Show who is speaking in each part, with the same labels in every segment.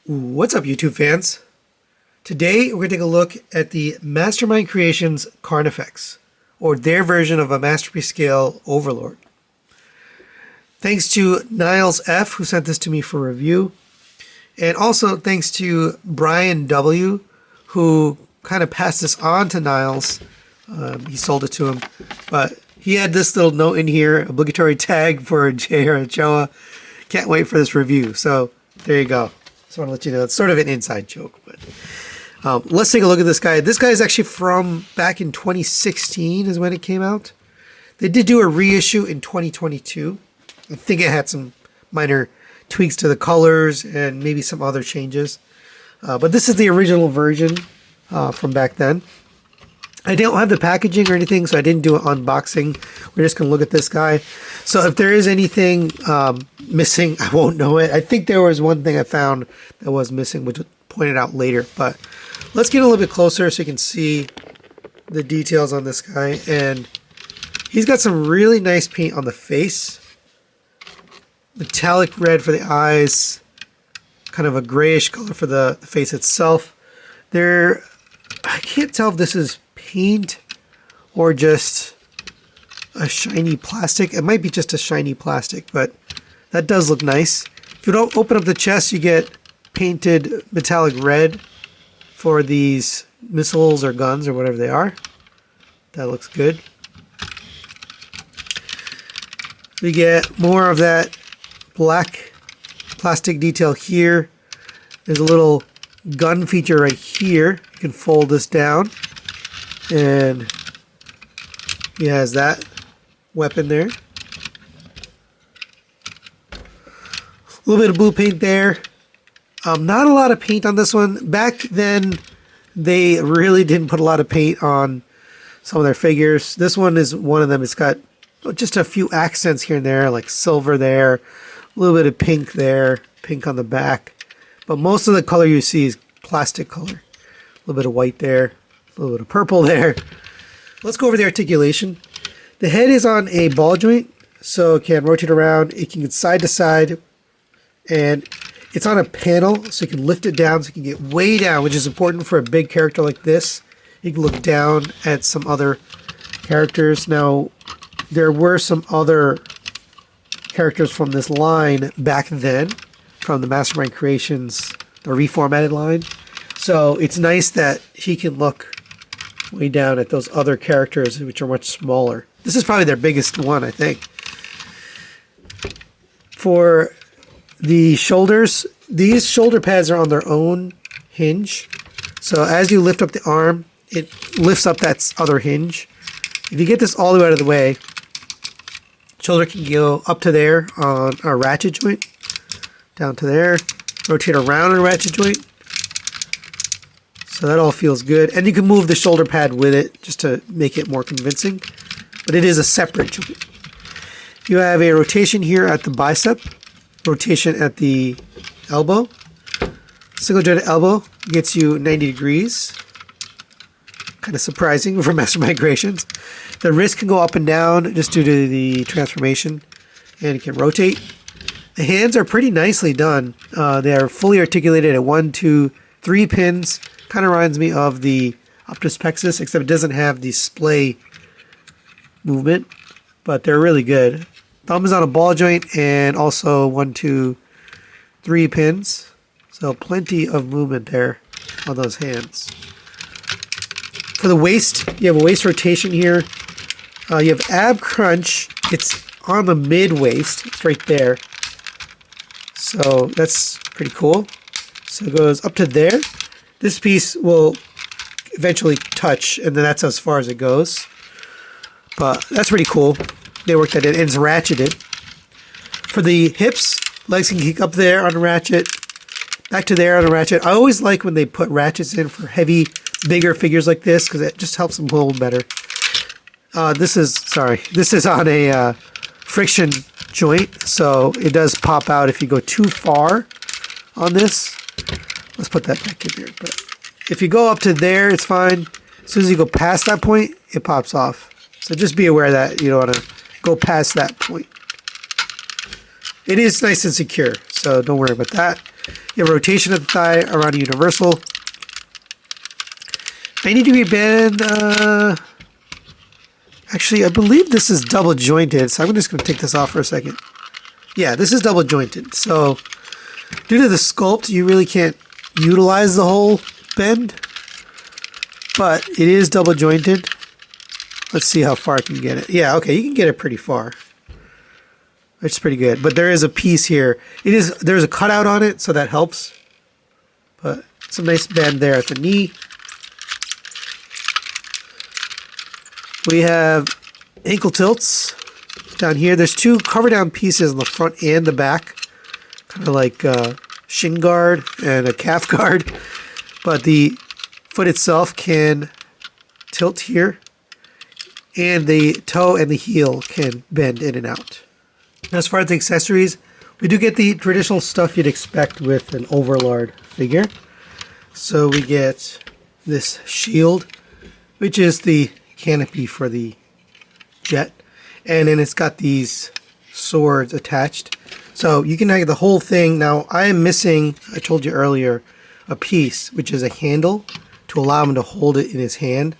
Speaker 1: What's up, YouTube fans? Today we're going to take a look at the Mastermind Creations Carnifex, or their version of a Masterpiece Scale Overlord. Thanks to Niles F, who sent this to me for review, and also thanks to Brian W, who kind of passed this on to Niles. He sold it to him, but he had this little note in here, obligatory tag for J.R. Ochoa. Can't wait for this review. So there you go. Just want to let you know, it's sort of an inside joke, but let's take a look at this guy. This guy is actually from back in 2016 is when it came out. They did do a reissue in 2022. I think it had some minor tweaks to the colors and maybe some other changes. But this is the original version from back then. I don't have the packaging or anything, so I didn't do an unboxing. We're just going to look at this guy. So if there is anything missing, I won't know it. I think there was one thing I found that was missing, which was pointed out later. But let's get a little bit closer so you can see the details on this guy. And he's got some really nice paint on the face. Metallic red for the eyes. Kind of a grayish color for the face itself. I can't tell if this is paint or just a shiny plastic. It might be just a shiny plastic, but that does look nice. If you don't open up the chest, you get painted metallic red for these missiles or guns or whatever they are. That looks good. We get more of that black plastic detail here. There's a little gun feature right here. You can fold this down, and he has that weapon there. A little bit of blue paint there. Not a lot of paint on this one. Back then, they really didn't put a lot of paint on some of their figures. This one is one of them. It's got just a few accents here and there, like silver there, a little bit of pink there, pink on the back. But most of the color you see is plastic color. A little bit of white there, a little bit of purple there. Let's go over the articulation. The head is on a ball joint, so it can rotate around. It can get side to side, and it's on a panel, so you can lift it down so you can get way down, which is important for a big character like this. You can look down at some other characters. Now, there were some other characters from this line back then, from the Mastermind Creations, the reformatted line. So it's nice that he can look way down at those other characters, which are much smaller. This is probably their biggest one, I think. For the shoulders, these shoulder pads are on their own hinge. So as you lift up the arm, it lifts up that other hinge. If you get this all the way out of the way, shoulder can go up to there on a ratchet joint, down to there, rotate around on a ratchet joint. So that all feels good. And you can move the shoulder pad with it just to make it more convincing. But it is a separate joint. You have a rotation here at the bicep, rotation at the elbow. Single jointed elbow gets you 90 degrees. Kind of surprising for Mastermind Creations. The wrist can go up and down just due to the transformation, and it can rotate. The hands are pretty nicely done. They are fully articulated at 1, 2, 3 pins. Kind of reminds me of the Optus Pexis, except it doesn't have the splay movement, but they're really good. Thumb is on a ball joint and also 1, 2, 3 pins. So plenty of movement there on those hands. For the waist, you have a waist rotation here. You have ab crunch. It's on the mid waist. It's right there. So that's pretty cool. So it goes up to there. This piece will eventually touch, and then that's as far as it goes. But that's pretty cool. They worked that in, and it's ratcheted. For the hips, legs can kick up there on a ratchet, back to there on a ratchet. I always like when they put ratchets in for heavy, bigger figures like this, because it just helps them hold better. This is on a friction joint, so it does pop out if you go too far on this. Let's put that back in here. But if you go up to there, it's fine. As soon as you go past that point, it pops off. So just be aware that you don't want to go past that point. It is nice and secure, so don't worry about that. You have rotation of the thigh around a universal. 90-degree bend. Actually, I believe this is double jointed, so I'm just going to take this off for a second. Yeah, this is double jointed. So due to the sculpt, you really can't utilize the whole bend, but it is double jointed. Let's see how far I can get it. Yeah, okay, you can get it pretty far. It's pretty good, but there is a piece here. There's a cutout on it, so that helps. But it's a nice bend there at the knee. We have ankle tilts down here. There's two cover down pieces on the front and the back, kind of like shin guard and a calf guard. But the foot itself can tilt here, and the toe and the heel can bend in and out. As far as the accessories, we do get the traditional stuff you'd expect with an Overlord figure. So we get this shield, which is the canopy for the jet, and then it's got these swords attached. So you can have the whole thing. Now I am missing, I told you earlier, a piece, which is a handle to allow him to hold it in his hand.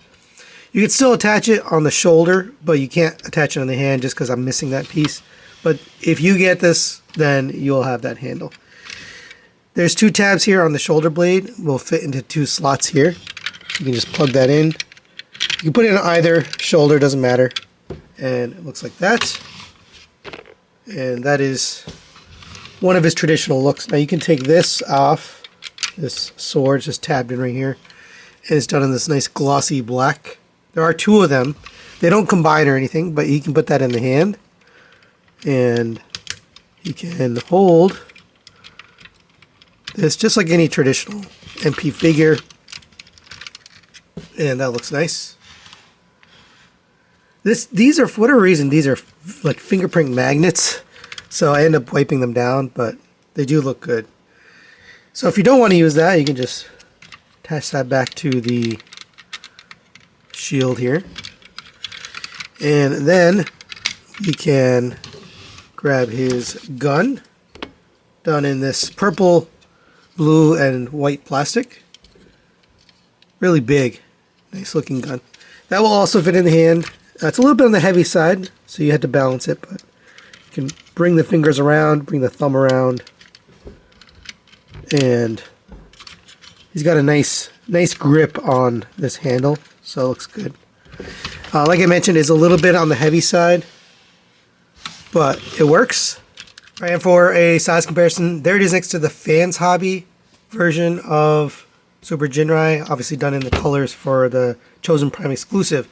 Speaker 1: You can still attach it on the shoulder, but you can't attach it on the hand just because I'm missing that piece. But if you get this, then you'll have that handle. There's two tabs here on the shoulder blade. Will fit into two slots here. You can just plug that in. You can put it on either shoulder, doesn't matter. And it looks like that. And that is one of his traditional looks. Now you can take this off. This sword just tabbed in right here. And it's done in this nice glossy black. There are two of them. They don't combine or anything, but you can put that in the hand. And you can hold this just like any traditional MP figure, and that looks nice. These are, for whatever reason, these are like fingerprint magnets, so I end up wiping them down, but they do look good. So if you don't want to use that, you can just attach that back to the shield here, and then you can grab his gun, done in this purple, blue, and white plastic. Really big, nice looking gun. That will also fit in the hand. It's a little bit on the heavy side, so you had to balance it, but you can bring the fingers around, bring the thumb around, and he's got a nice grip on this handle, so it looks good. Like I mentioned, it's a little bit on the heavy side, but it works. Right, and for a size comparison, there it is next to the Fans Hobby version of Super Jinrai, obviously done in the colors for the Chosen Prime exclusive.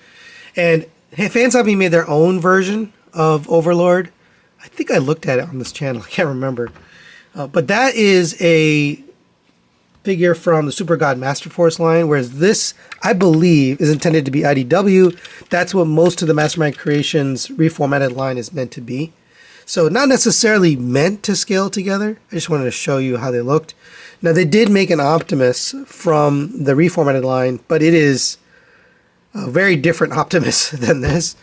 Speaker 1: And Fans Hobby made their own version of Overlord. I think I looked at it on this channel, I can't remember. But that is a figure from the Super God Master Force line, whereas this, I believe, is intended to be IDW. That's what most of the Mastermind Creations reformatted line is meant to be. So not necessarily meant to scale together. I just wanted to show you how they looked. Now they did make an Optimus from the reformatted line, but it is a very different Optimus than this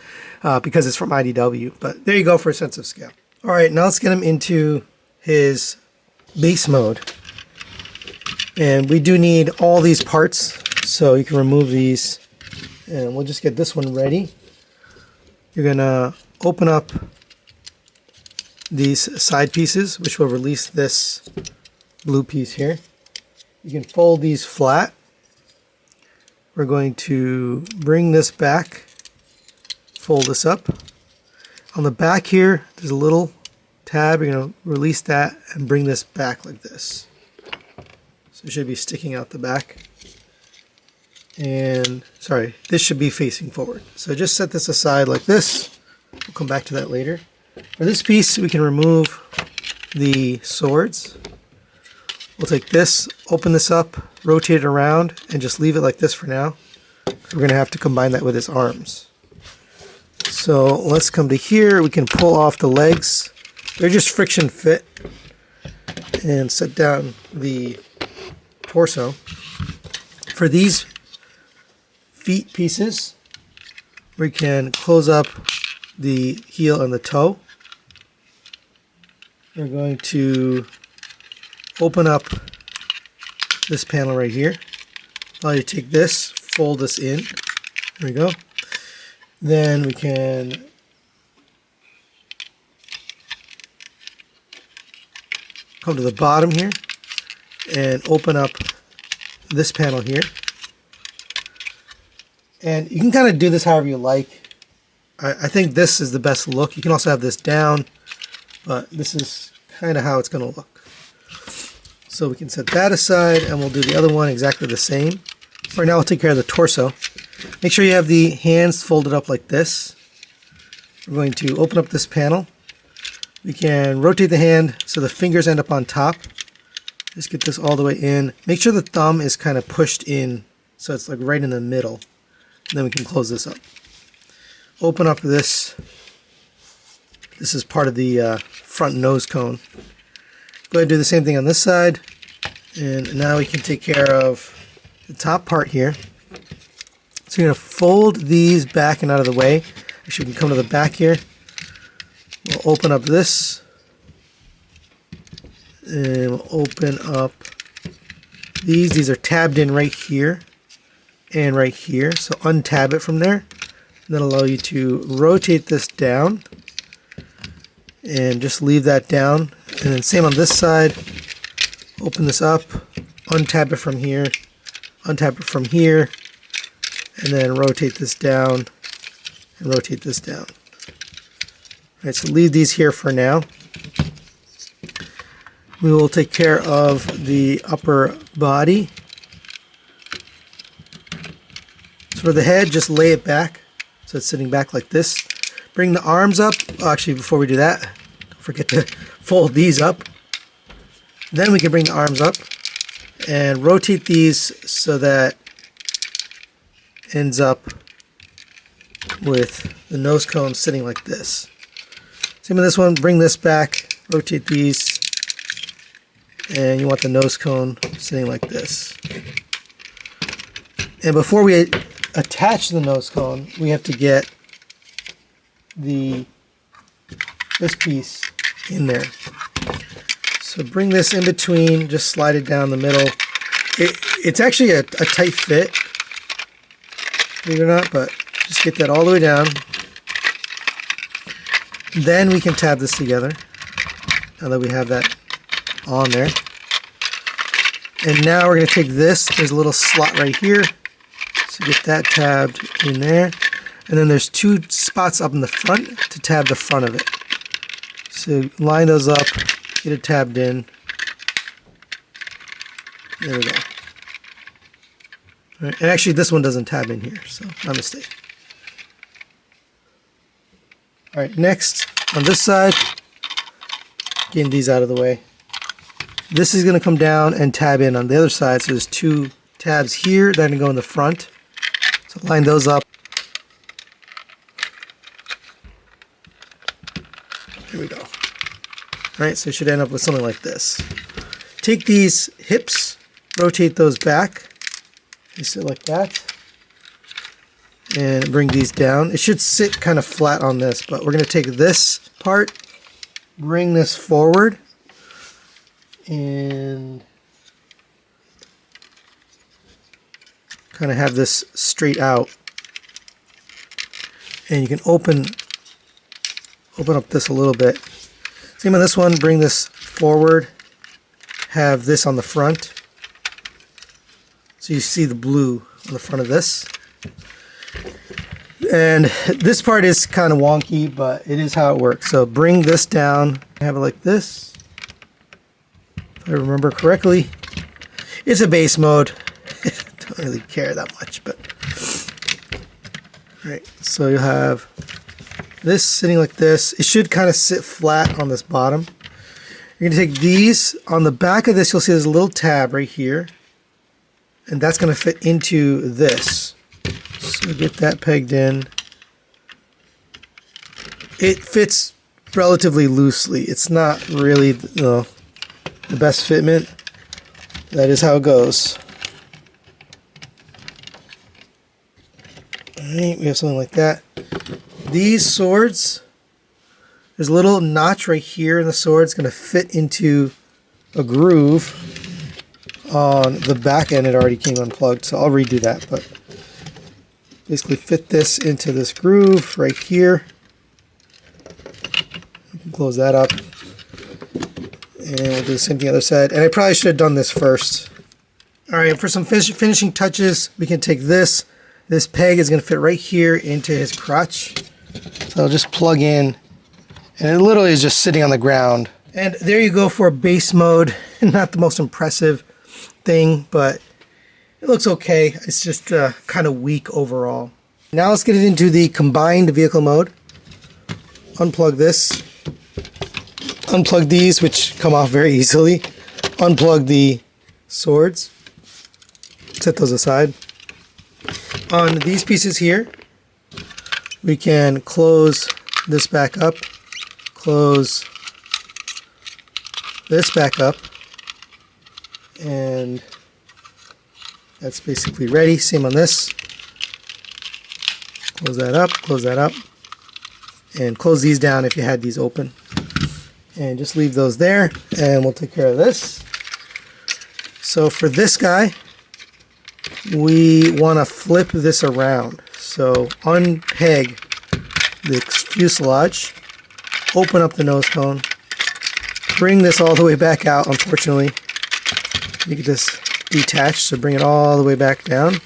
Speaker 1: because it's from IDW. But there you go for a sense of scale. All right, now let's get him into his base mode. And we do need all these parts, so you can remove these. And we'll just get this one ready. You're gonna open up these side pieces, which will release this blue piece here. You can fold these flat. We're going to bring this back, fold this up. On the back here, there's a little tab. You're going to release that and bring this back like this. So it should be sticking out the back. And, sorry, this should be facing forward. So just set this aside like this. We'll come back to that later. For this piece, we can remove the swords. We'll take this, open this up, rotate it around, and just leave it like this for now. We're going to have to combine that with his arms. So let's come to here. We can pull off the legs. They're just friction fit. And set down the torso. For these feet pieces, we can close up the heel and the toe. We're going to open up this panel right here. Now you take this, fold this in. There we go. Then we can come to the bottom here and open up this panel here. And you can kind of do this however you like. I think this is the best look. You can also have this down, but this is kind of how it's going to look. So we can set that aside, and we'll do the other one exactly the same. Right now we'll take care of the torso. Make sure you have the hands folded up like this. We're going to open up this panel. We can rotate the hand so the fingers end up on top. Just get this all the way in. Make sure the thumb is kind of pushed in so it's like right in the middle. And then we can close this up. Open up this. This is part of the front nose cone. Go ahead and do the same thing on this side. And now we can take care of the top part here. So you're going to fold these back and out of the way. Actually, we can come to the back here. We'll open up this. And we'll open up these. These are tabbed in right here and right here. So untab it from there. And that'll allow you to rotate this down. And just leave that down. And then same on this side. Open this up. Untab it from here. Untap it from here. And then rotate this down. And rotate this down. Alright, so leave these here for now. We will take care of the upper body. So for the head, just lay it back. So it's sitting back like this. Bring the arms up. Oh, actually, before we do that, don't forget to fold these up. Then we can bring the arms up and rotate these so that ends up with the nose cone sitting like this. Same with this one. Bring this back, rotate these, and you want the nose cone sitting like this. And before we attach the nose cone, we have to get this piece in there. So bring this in between, just slide it down the middle. It's actually a tight fit, believe it or not, but just get that all the way down. Then we can tab this together, now that we have that on there. And now we're going to take this, there's a little slot right here, so get that tabbed in there. And then there's two spots up in the front to tab the front of it. So line those up, get it tabbed in. There we go. All right, and actually this one doesn't tab in here, so my mistake. All right, next on this side, getting these out of the way. This is going to come down and tab in on the other side. So there's two tabs here that are going to go in the front. So line those up. Here we go. All right, so it should end up with something like this. Take these hips, rotate those back. They sit like that. And bring these down. It should sit kind of flat on this, but we're going to take this part, bring this forward, and kind of have this straight out. And you can open up this a little bit. Same on this one, bring this forward, have this on the front. So you see the blue on the front of this. And this part is kind of wonky, but it is how it works. So bring this down, have it like this. If I remember correctly. It's a base mode. Don't really care that much, but all right. So you'll have this sitting like this. It should kind of sit flat on this bottom. You're going to take these on the back of this. You'll see there's a little tab right here, and that's going to fit into this. So get that pegged in. It fits relatively loosely. It's not really the best fitment. That is how it goes. Alright, we have something like that. These swords, there's a little notch right here in the sword. It's going to fit into a groove on the back end. It already came unplugged, so I'll redo that. But basically fit this into this groove right here. You can close that up. And we'll do the same thing on the other side. And I probably should have done this first. Alright, for some finishing touches, we can take this. This peg is going to fit right here into his crotch. So I'll just plug in. And it literally is just sitting on the ground. And there you go for a base mode. Not the most impressive thing, but it looks okay. It's just kind of weak overall. Now let's get it into the combined vehicle mode. Unplug this. Unplug these, which come off very easily. Unplug the swords. Set those aside. On these pieces here, we can close this back up. Close this back up. And that's basically ready. Same on this. Close that up, and close these down if you had these open. And just leave those there, and we'll take care of this. So for this guy, we want to flip this around. So unpeg the fuselage, open up the nose cone, bring this all the way back out, unfortunately. You get this detached, so bring it all the way back down.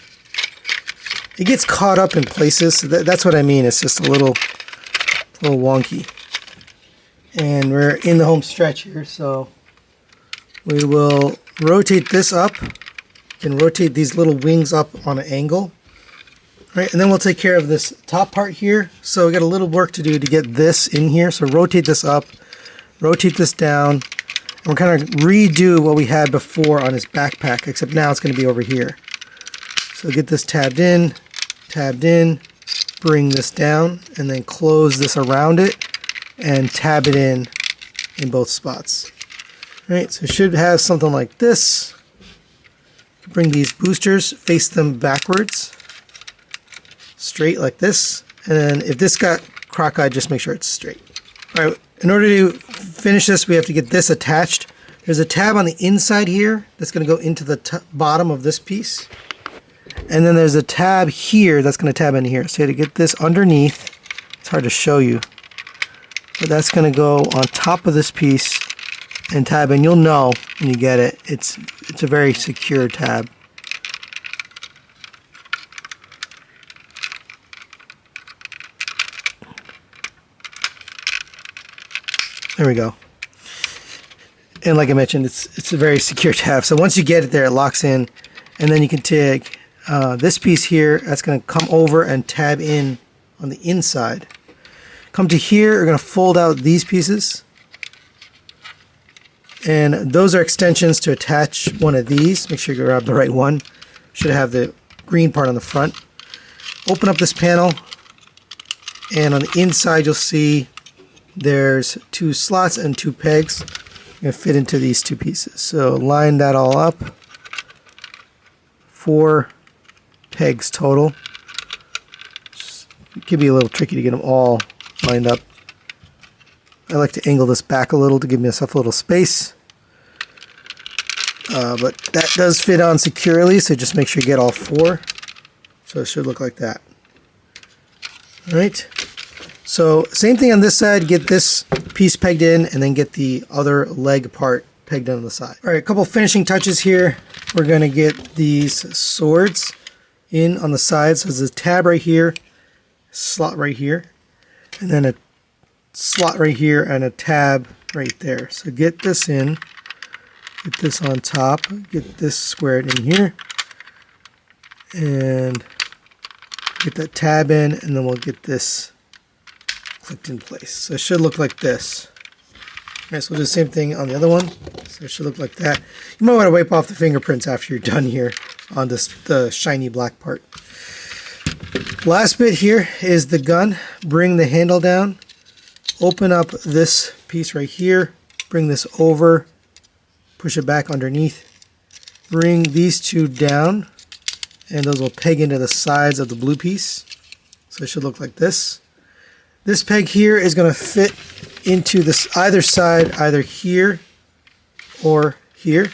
Speaker 1: It gets caught up in places, so that's what I mean. It's just a little wonky. And we're in the home stretch here, so we will rotate this up. You can rotate these little wings up on an angle. All right, and then we'll take care of this top part here. So we got a little work to do to get this in here. So rotate this up, rotate this down, and we're kind of redo what we had before on his backpack, except now it's going to be over here. So get this tabbed in, bring this down, and then close this around it and tab it in both spots. All right, so it should have something like this. Bring these boosters, face them backwards, straight like this. And then if this got crock-eyed, just make sure it's straight. All right, in order to finish this, we have to get this attached. There's a tab on the inside here that's going to go into the bottom of this piece. And then there's a tab here that's going to tab in here. So you have to get this underneath. It's hard to show you. But that's going to go on top of this piece and tab, and you'll know when you get it. It's a very secure tab. There we go. And like I mentioned, it's a very secure tab. So once you get it there, it locks in, and then you can take this piece here. That's going to come over and tab in on the inside. Come to here, we're going to fold out these pieces. And those are extensions to attach one of these. Make sure you grab the right one. Should have the green part on the front. Open up this panel. And on the inside, you'll see there's 2 slots and 2 pegs. Going to fit into these 2 pieces. So line that all up. 4 pegs total. It can be a little tricky to get them all lined up. I like to angle this back a little to give myself a little space. But that does fit on securely, so just make sure you get all 4. So it should look like that. Alright. So same thing on this side, get this piece pegged in and then get the other leg part pegged on the side. Alright, a couple finishing touches here. We're going to get these swords in on the sides. So there's a tab right here, slot right here, and then a slot right here and a tab right there. So get this in, get this on top, get this squared in here, and get that tab in, and then we'll get this clicked in place. So it should look like this. Alright, so we'll do the same thing on the other one. So it should look like that. You might want to wipe off the fingerprints after you're done here on the shiny black part. Last bit here is the gun. Bring the handle down. Open up this piece right here. Bring this over. Push it back underneath. Bring these 2 down. And those will peg into the sides of the blue piece. So it should look like this. This peg here is going to fit into this either side, either here or here.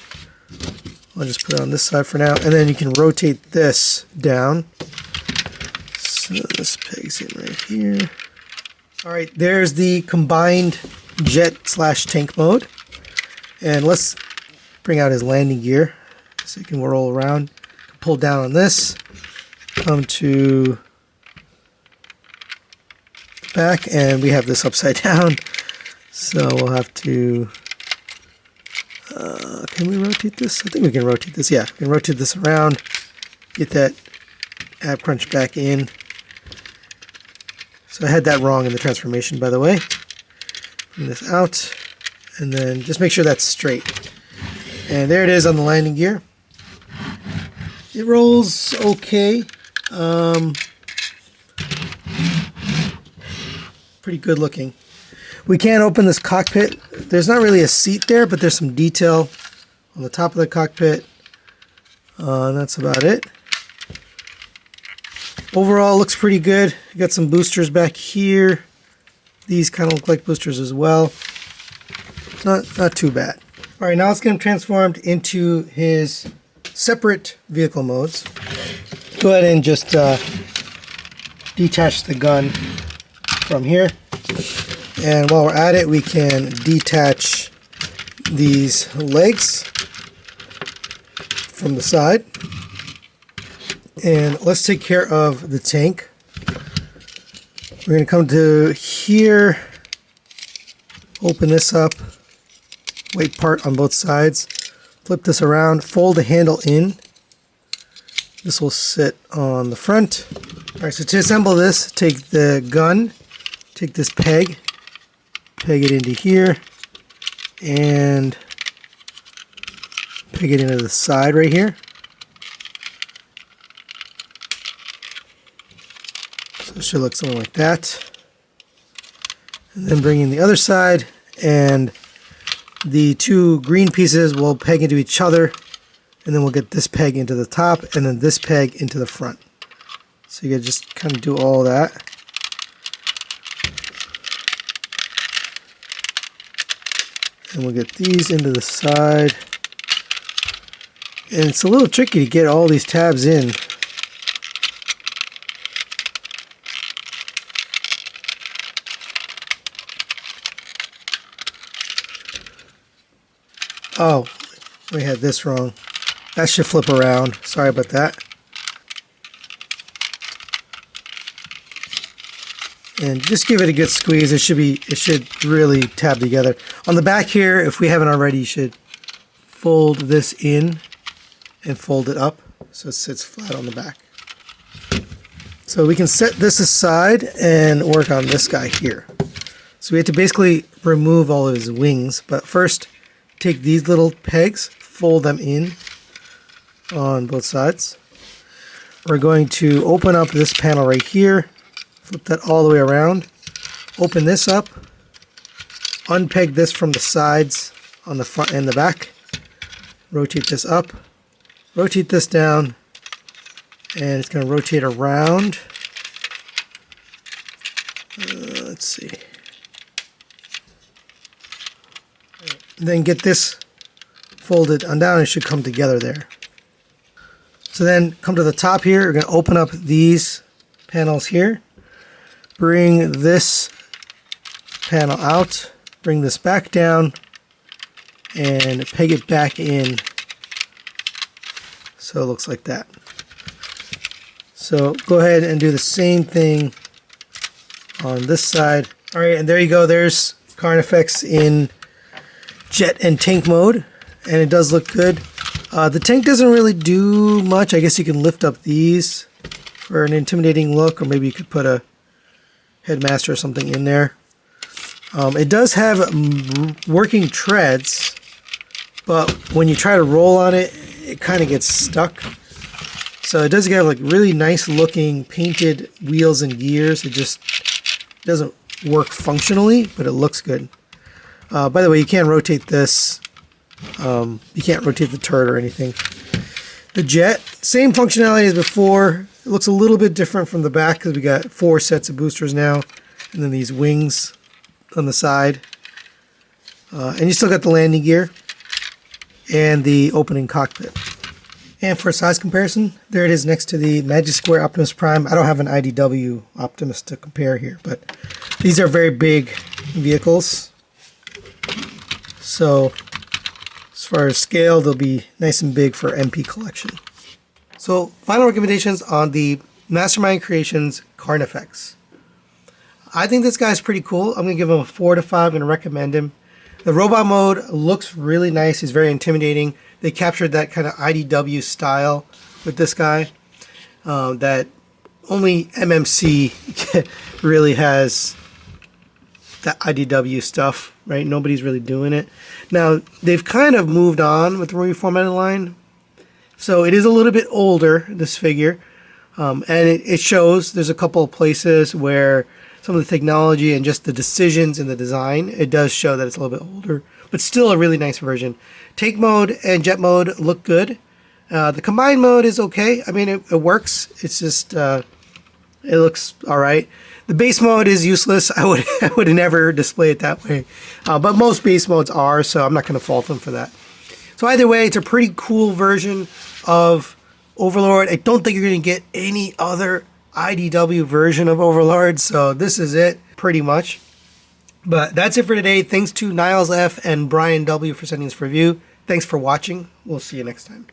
Speaker 1: I'll just put it on this side for now, and then you can rotate this down. So this pegs in right here. All right, there's the combined jet/tank mode. And let's bring out his landing gear so you can roll around. Pull down on this, come to the back, and we have this upside down. So we'll have to, can we rotate this? I think we can rotate this. Yeah, we can rotate this around, get that ab crunch back in. So I had that wrong in the transformation, by the way. Bring this out, and then just make sure that's straight. And there it is on the landing gear. It rolls okay. Pretty good looking. We can't open this cockpit. There's not really a seat there, but there's some detail on the top of the cockpit. And that's about it. Overall, looks pretty good. You got some boosters back here. These kind of look like boosters as well. Not too bad. All right, now let's get him transformed into his separate vehicle modes. Go ahead and just detach the gun from here. And while we're at it, we can detach these legs from the side. And let's take care of the tank. We're going to come to here, open this up, weight part on both sides, flip this around, fold the handle in. This will sit on the front. All right, so to assemble this, take the gun, take this peg it into here, and peg it into the side right here. So it should look something like that. And then bring in the other side, and the two green pieces will peg into each other, and then we'll get this peg into the top, and then this peg into the front. So you gotta just kind of do all that. And we'll get these into the side. And it's a little tricky to get all these tabs in. Oh, we had this wrong. That should flip around. Sorry about that. And just give it a good squeeze. It should really tab together. On the back here, if we haven't already, you should fold this in and fold it up so it sits flat on the back. So we can set this aside and work on this guy here. So we have to basically remove all of his wings, but first take these little pegs, fold them in on both sides. We're going to open up this panel right here, flip that all the way around, open this up, unpeg this from the sides on the front and the back, rotate this up, rotate this down, and it's going to rotate around. Let's see. Then get this folded on down. It should come together there. So then come to the top here. We're going to open up these panels here. Bring this panel out. Bring this back down. And peg it back in. So it looks like that. So go ahead and do the same thing on this side. All right, and there you go. There's Carnifex in jet and tank mode, and it does look good. The tank doesn't really do much. I guess you can lift up these for an intimidating look, or maybe you could put a headmaster or something in there. It does have working treads, but when you try to roll on it, it kind of gets stuck. So it does have like really nice looking painted wheels and gears. It just doesn't work functionally, but it looks good. By the way, you can't rotate this. You can't rotate the turret or anything. The jet, same functionality as before. It looks a little bit different from the back because we got 4 sets of boosters now, and then these wings on the side. And you still got the landing gear. and the opening cockpit. And for size comparison, there it is next to the Magic Square Optimus Prime. I don't have an IDW Optimus to compare here, but these are very big vehicles. So as far as scale, they'll be nice and big for MP collection. So final recommendations on the Mastermind Creations Carnifex. I think this guy's pretty cool. I'm going to give him a 4 out of 5. I'm going to recommend him. The robot mode looks really nice. He's very intimidating. They captured that kind of IDW style with this guy that only MMC really has that IDW stuff, right? Nobody's really doing it. Now, they've kind of moved on with the reformatted line. So it is a little bit older, this figure. And it shows there's a couple of places where some of the technology and just the decisions in the design, it does show that it's a little bit older, but still a really nice version. Tank mode and jet mode look good. The combined mode is okay. I mean, it works. It's just, it looks all right. The base mode is useless. I would never display it that way. But most base modes are, so I'm not going to fault them for that. So either way, it's a pretty cool version of Overlord. I don't think you're going to get any other IDW version of Overlord, so this is it pretty much. But that's it for today. Thanks to Niles F and Brian W for sending this review. Thanks for watching. We'll see you next time.